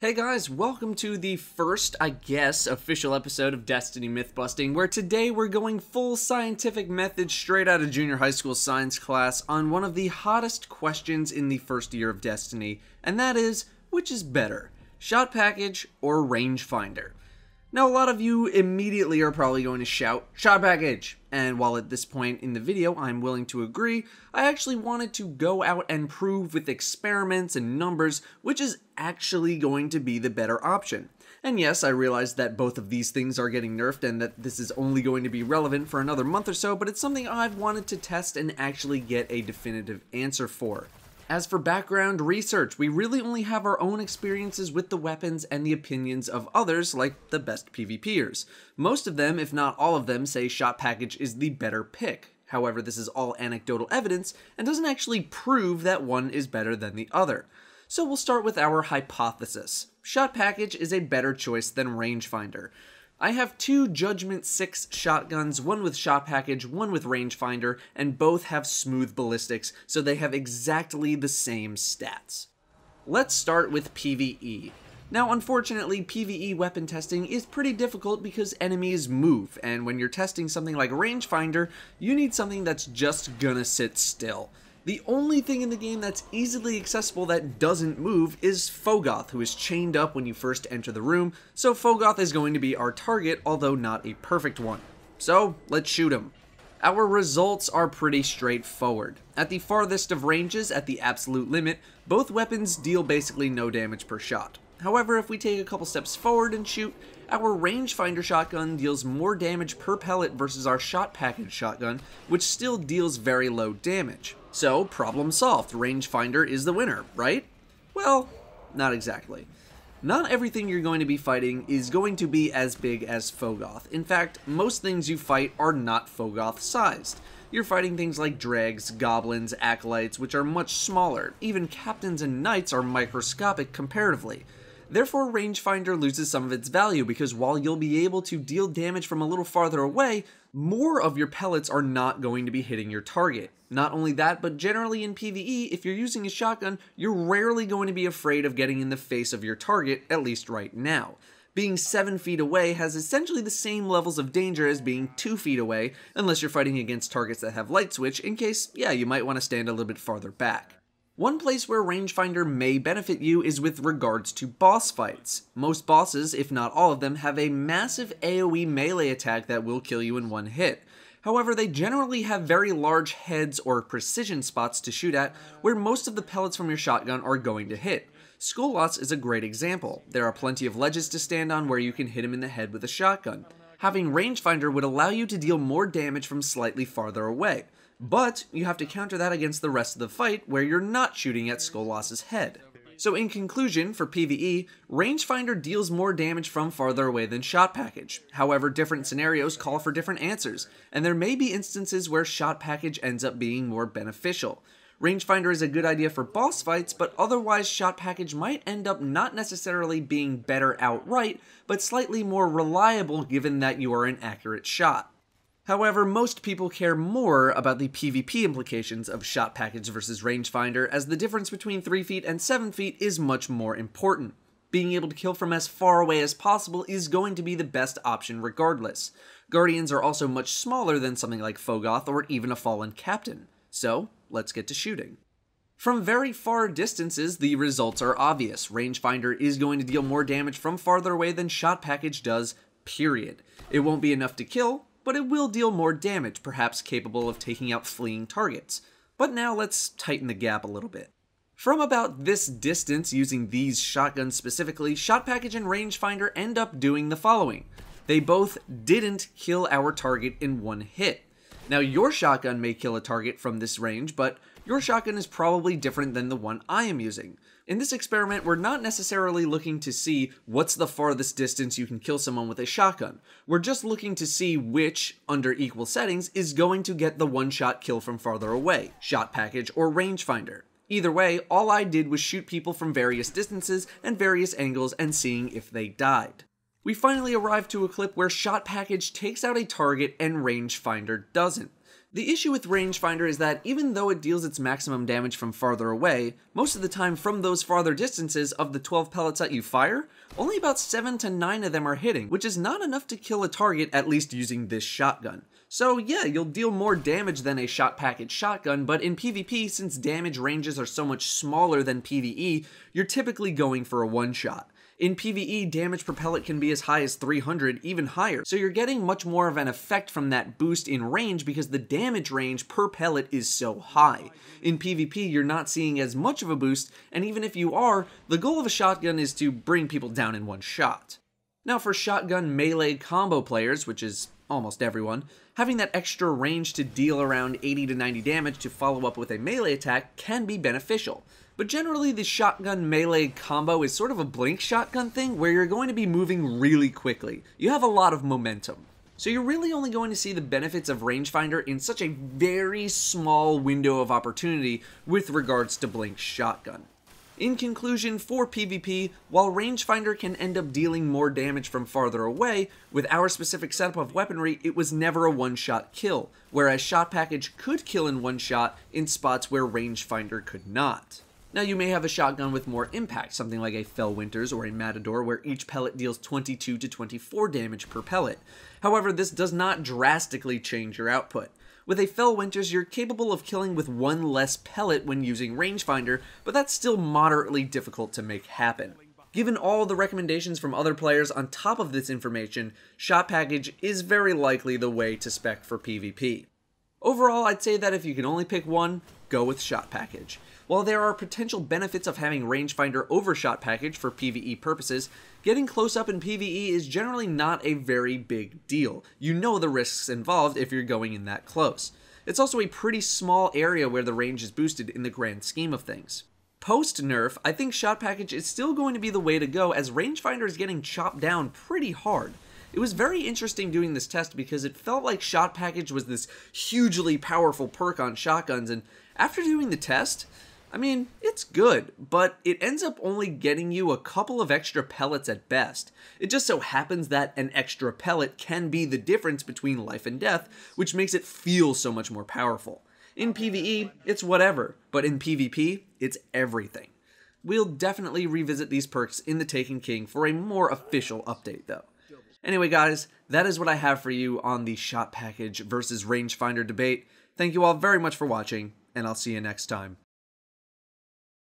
Hey guys, welcome to the first, I guess, official episode of Destiny Mythbusting, where today we're going full scientific method straight out of junior high school science class on one of the hottest questions in the first year of Destiny, and that is, which is better, shot package or rangefinder? Now, a lot of you immediately are probably going to shout, shot package! And while at this point in the video I'm willing to agree, I actually wanted to go out and prove with experiments and numbers which is actually going to be the better option. And yes, I realize that both of these things are getting nerfed and that this is only going to be relevant for another month or so, but it's something I've wanted to test and actually get a definitive answer for. As for background research, we really only have our own experiences with the weapons and the opinions of others, like the best PvPers. Most of them, if not all of them, say shot package is the better pick. However, this is all anecdotal evidence and doesn't actually prove that one is better than the other. So we'll start with our hypothesis. Shot package is a better choice than rangefinder. I have two Judgment 6 shotguns, one with shot package, one with rangefinder, and both have smooth ballistics, so they have exactly the same stats. Let's start with PvE. Now, unfortunately, PvE weapon testing is pretty difficult because enemies move, and when you're testing something like rangefinder, you need something that's just gonna sit still. The only thing in the game that's easily accessible that doesn't move is Fogoth, who is chained up when you first enter the room, so Fogoth is going to be our target, although not a perfect one. So, let's shoot him. Our results are pretty straightforward. At the farthest of ranges, at the absolute limit, both weapons deal basically no damage per shot. However, if we take a couple steps forward and shoot, our rangefinder shotgun deals more damage per pellet versus our shot package shotgun, which still deals very low damage. So, problem solved, rangefinder is the winner, right? Well, not exactly. Not everything you're going to be fighting is going to be as big as Fogoth. In fact, most things you fight are not Fogoth sized. You're fighting things like dregs, goblins, acolytes, which are much smaller. Even captains and knights are microscopic comparatively. Therefore, rangefinder loses some of its value because while you'll be able to deal damage from a little farther away, more of your pellets are not going to be hitting your target. Not only that, but generally in PvE, if you're using a shotgun, you're rarely going to be afraid of getting in the face of your target, at least right now. Being 7 feet away has essentially the same levels of danger as being 2 feet away, unless you're fighting against targets that have light switch, in case, yeah, you might want to stand a little bit farther back. One place where rangefinder may benefit you is with regards to boss fights. Most bosses, if not all of them, have a massive AoE melee attack that will kill you in one hit. However, they generally have very large heads or precision spots to shoot at, where most of the pellets from your shotgun are going to hit. Skolas is a great example. There are plenty of ledges to stand on where you can hit him in the head with a shotgun. Having rangefinder would allow you to deal more damage from slightly farther away. But you have to counter that against the rest of the fight where you're not shooting at Skolas' head. So in conclusion, for PvE, rangefinder deals more damage from farther away than shot package. However, different scenarios call for different answers, and there may be instances where shot package ends up being more beneficial. Rangefinder is a good idea for boss fights, but otherwise shot package might end up not necessarily being better outright, but slightly more reliable given that you are an accurate shot. However, most people care more about the PvP implications of shot package versus rangefinder, as the difference between 3 feet and 7 feet is much more important. Being able to kill from as far away as possible is going to be the best option regardless. Guardians are also much smaller than something like Fogoth or even a fallen captain. So, let's get to shooting. From very far distances, the results are obvious. Rangefinder is going to deal more damage from farther away than shot package does, period. It won't be enough to kill, but it will deal more damage, perhaps capable of taking out fleeing targets. But now let's tighten the gap a little bit. From about this distance, using these shotguns specifically, shot package and rangefinder end up doing the following. They both didn't kill our target in one hit. Now your shotgun may kill a target from this range, but your shotgun is probably different than the one I am using. In this experiment, we're not necessarily looking to see what's the farthest distance you can kill someone with a shotgun. We're just looking to see which, under equal settings, is going to get the one-shot kill from farther away, shot package or rangefinder. Either way, all I did was shoot people from various distances and various angles and seeing if they died. We finally arrived to a clip where shot package takes out a target and rangefinder doesn't. The issue with Rangefinder is that even though it deals its maximum damage from farther away, most of the time from those farther distances of the 12 pellets that you fire, only about 7 to 9 of them are hitting, which is not enough to kill a target, at least using this shotgun. So yeah, you'll deal more damage than a shot package shotgun, but in PvP, since damage ranges are so much smaller than PvE, you're typically going for a one-shot. In PvE, damage per pellet can be as high as 300, even higher, so you're getting much more of an effect from that boost in range because the damage range per pellet is so high. In PvP, you're not seeing as much of a boost, and even if you are, the goal of a shotgun is to bring people down in one shot. Now for shotgun melee combo players, which is almost everyone, having that extra range to deal around 80 to 90 damage to follow up with a melee attack can be beneficial. But generally the shotgun melee combo is sort of a blink shotgun thing where you're going to be moving really quickly. You have a lot of momentum. So you're really only going to see the benefits of Rangefinder in such a very small window of opportunity with regards to blink shotgun. In conclusion, for PvP, while Rangefinder can end up dealing more damage from farther away, with our specific setup of weaponry, it was never a one-shot kill, whereas Shot Package could kill in one shot in spots where Rangefinder could not. Now you may have a shotgun with more impact, something like a Fell Winters or a Matador where each pellet deals 22 to 24 damage per pellet. However, this does not drastically change your output. With a Fell Winters, you're capable of killing with one less pellet when using Rangefinder, but that's still moderately difficult to make happen. Given all the recommendations from other players on top of this information, Shot Package is very likely the way to spec for PvP. Overall, I'd say that if you can only pick one, go with Shot Package. While there are potential benefits of having Rangefinder over Shot Package for PvE purposes, getting close up in PvE is generally not a very big deal. You know the risks involved if you're going in that close. It's also a pretty small area where the range is boosted in the grand scheme of things. Post-nerf, I think Shot Package is still going to be the way to go as Rangefinder is getting chopped down pretty hard. It was very interesting doing this test because it felt like Shot Package was this hugely powerful perk on shotguns, and after doing the test, I mean, it's good, but it ends up only getting you a couple of extra pellets at best. It just so happens that an extra pellet can be the difference between life and death, which makes it feel so much more powerful. In PvE, it's whatever, but in PvP, it's everything. We'll definitely revisit these perks in the Taken King for a more official update though. Anyway guys, that is what I have for you on the Shot Package versus Rangefinder debate. Thank you all very much for watching, and I'll see you next time.